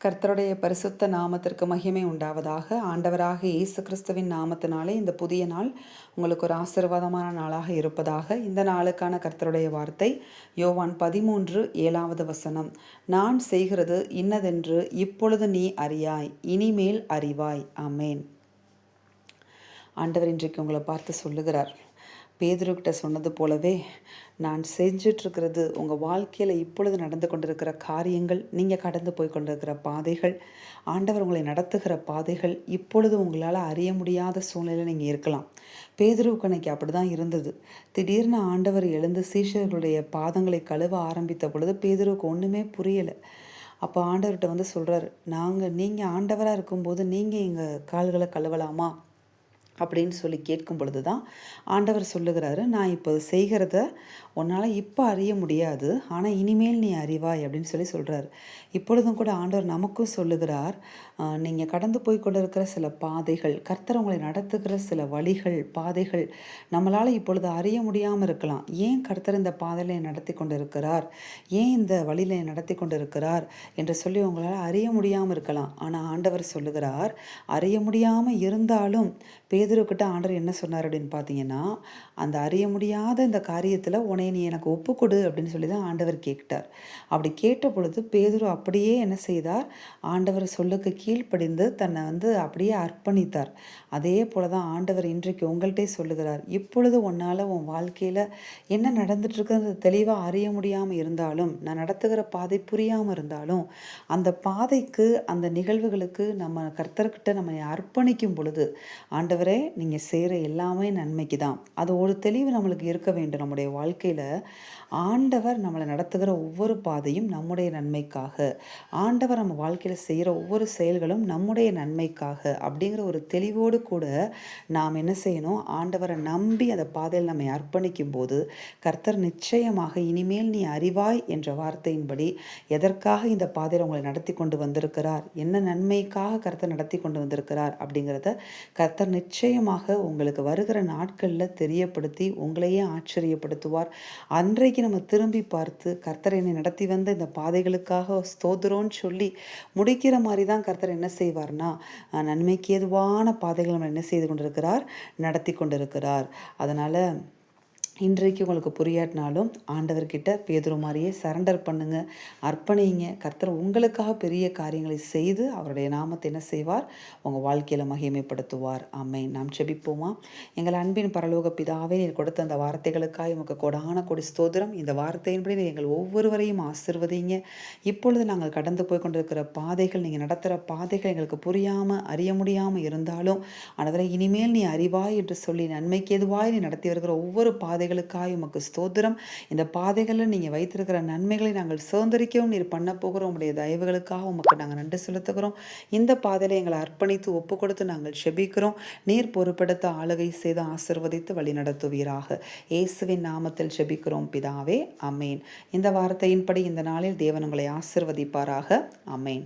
கர்த்தருடைய பரிசுத்த நாமத்திற்கு மகிமை உண்டாவதாக. ஆண்டவராக இயேசு கிறிஸ்துவின் நாமத்தினாலே இந்த புதிய நாள் உங்களுக்கு ஒரு ஆசீர்வாதமான நாளாக இருப்பதாக. இந்த நாளுக்கான கர்த்தருடைய வார்த்தை யோவான் 13:7 நான் செய்கிறது இன்னதென்று இப்பொழுது நீ அறியாய், இனிமேல் அறிவாய். ஆமேன். ஆண்டவர் இன்றைக்கு உங்களை பார்த்து சொல்லுகிறார், பேதுருக்கிட்ட சொன்னது போலவே நான் செஞ்சிட்ருக்கிறது உங்கள் வாழ்க்கையில் இப்பொழுது நடந்து கொண்டிருக்கிற காரியங்கள், நீங்கள் கடந்து போய் கொண்டிருக்கிற பாதைகள், ஆண்டவர் உங்களை நடத்துகிற பாதைகள் இப்பொழுது உங்களால் அறிய முடியாத சூழ்நிலையில் நீங்கள் இருக்கலாம். பேதுருவுக்கு அன்னைக்கு அப்படி தான் இருந்தது. திடீர்னு ஆண்டவர் எழுந்து சீஷர்களுடைய பாதங்களை கழுவ ஆரம்பித்த பொழுது பேதுருவுக்கு ஒன்றுமே புரியலை. அப்போ ஆண்டவர்கிட்ட சொல்கிறார், நீங்கள் ஆண்டவராக இருக்கும்போது நீங்கள் எங்கள் கால்களை கழுவலாமா அப்படின்னு சொல்லி கேட்கும் பொழுது தான் ஆண்டவர் சொல்லுகிறாரு, நான் இப்போ செய்கிறத உன்னால் இப்போ அறிய முடியாது, ஆனால் இனிமேல் நீ அறிவாய் அப்படின்னு சொல்கிறார். இப்பொழுதும் கூட ஆண்டவர் நமக்கும் சொல்லுகிறார், நீங்கள் கடந்து போய் கொண்டு இருக்கிற சில பாதைகள், கர்த்தர் உங்களை நடத்துகிற சில வழிகள், பாதைகள் நம்மளால் இப்பொழுது அறிய முடியாமல் இருக்கலாம். ஏன் கர்த்தர் இந்த பாதையில் நடத்தி கொண்டு இருக்கிறார், ஏன் இந்த வழியில் நடத்தி கொண்டு இருக்கிறார் என்று சொல்லி உங்களால் அறிய முடியாமல் இருக்கலாம். ஆனால் ஆண்டவர் சொல்லுகிறார், அறிய முடியாமல் இருந்தாலும் பேதுருக்கிட்ட ஆண்டவர் என்ன சொன்னார் அப்படின்னு பார்த்தீங்கன்னா, அந்த அறிய முடியாத இந்த காரியத்தில் உன்னை நீ எனக்கு ஒப்புக்கொடு அப்படின்னு சொல்லி தான் ஆண்டவர் கேட்டார். அப்படி கேட்ட பொழுது பேதுரு அப்படியே என்ன செய்தார், ஆண்டவர் சொல்லுக்கு கீழ்ப்படிந்து தன்னை அப்படியே அர்ப்பணித்தார். அதே போல தான் ஆண்டவர் இன்றைக்கு உங்கள்கிட்டே சொல்லுகிறார், இப்பொழுது உன்னால் உன் வாழ்க்கையில் என்ன நடந்துட்டுருக்குறது தெளிவாக அறிய முடியாமல் இருந்தாலும், நான் நடத்துகிற பாதை புரியாமல் இருந்தாலும், அந்த பாதைக்கு அந்த நிகழ்வுகளுக்கு நம்ம கர்த்தர்கிட்ட நம்ம அர்ப்பணிக்கும் பொழுது, ஆண்டவரே நீங்கள் செய்கிற எல்லாமே நன்மைக்கு தான், அது ஒரு தெளிவு நம்மளுக்கு இருக்க வேண்டும். நம்முடைய வாழ்க்கையில் ஆண்டவர் நம்மளை நடத்துகிற ஒவ்வொரு பாதையும் நம்முடைய நன்மைக்காக, ஆண்டவர் நம்ம வாழ்க்கையில் செய்கிற ஒவ்வொரு செயல்களும் நம்முடைய நன்மைக்காக அப்படிங்கிற ஒரு தெளிவோடு கூட நாம் என்ன செய்யணும், ஆண்டவரை நம்பி அந்த பாதையில் நம்மை அர்ப்பணிக்கும் போது கர்த்தர் நிச்சயமாக இனிமேல் நீ அறிவாய் என்ற வார்த்தையின்படி எதற்காக இந்த பாதையில் உங்களை நடத்தி கொண்டு வந்திருக்கிறார், என்ன நன்மைக்காக கர்த்தர் நடத்தி கொண்டு வந்திருக்கிறார் அப்படிங்கிறத கர்த்தர் நிச்சயமாக உங்களுக்கு வருகிற நாட்களில் தெரியப்படுத்தி உங்களையே ஆச்சரியப்படுத்துவார். அன்றைக்கு நம்ம திரும்பி பார்த்து கர்த்தர் என்னை நடத்தி வந்த இந்த பாதைகளுக்காக ஸ்தோத்திரம்னு சொல்லி முடிக்கிற மாதிரி தான் கர்த்தர் என்ன செய்வார்னா, நன்மைக்கு ஏதுவான பாதைகள் நம்ம என்ன செய்து கொண்டிருக்கிறார், நடத்தி கொண்டிருக்கிறார். அதனால் இன்றைக்கு உங்களுக்கு புரியாட்டினாலும் ஆண்டவர்கிட்ட பேதுரு மாதிரியே சரண்டர் பண்ணுங்க, அர்ப்பணிங்க. கர்த்தர் உங்களுக்காக பெரிய காரியங்களை செய்து அவருடைய நாமத்தை என்ன செய்வார், உங்கள் வாழ்க்கையில் மகிமைப்படுத்துவார். ஆமென். நாம் ஜெபிப்போமா? எங்கள் அன்பின் பரலோக பிதாவே, நீர் கொடுத்த அந்த வார்த்தைகளுக்காக உமக்கு கொடான கொடி ஸ்தோத்திரம். இந்த வார்த்தையின்படி எங்கள் ஒவ்வொருவரையும் ஆசீர்வதிங்க. இப்பொழுது நாங்கள் கடந்து போய் கொண்டிருக்கிற பாதைகள், நீங்கள் நடத்துகிற பாதைகள் எங்களுக்கு புரியாமல் அறிய முடியாமல் இருந்தாலும், ஆண்டவரே இனிமேல் நீ அறிவாய் என்று சொல்லி நன்மைக்கு எதுவாய் நீ நடத்தி வருகிற ஒவ்வொரு பாதைகளுக்காக உமக்கு ஸ்தோத்திரம். இந்த பாதைகளில் நீங்கள் வைத்திருக்கிற நன்மைகளை நாங்கள் சுதந்திரிக்கவும் நீர் பண்ண போகிறோம். உங்களுடைய தயவுகளுக்காக உமக்கு நாங்கள் நன்றி செலுத்துகிறோம். இந்த பாதையில் எங்களை அர்ப்பணித்து ஒப்பு கொடுத்து நாங்கள் செபிக்கிறோம். நீர் பொறுப்படுத்த ஆளுகை செய்து ஆசீர்வதித்து வழி நடத்துவீராக. இயேசுவின் நாமத்தில் செபிக்கிறோம் பிதாவே. ஆமென். இந்த வார்த்தையின்படி இந்த நாளில் தேவன் உங்களை ஆசீர்வதிப்பாராக. ஆமென்.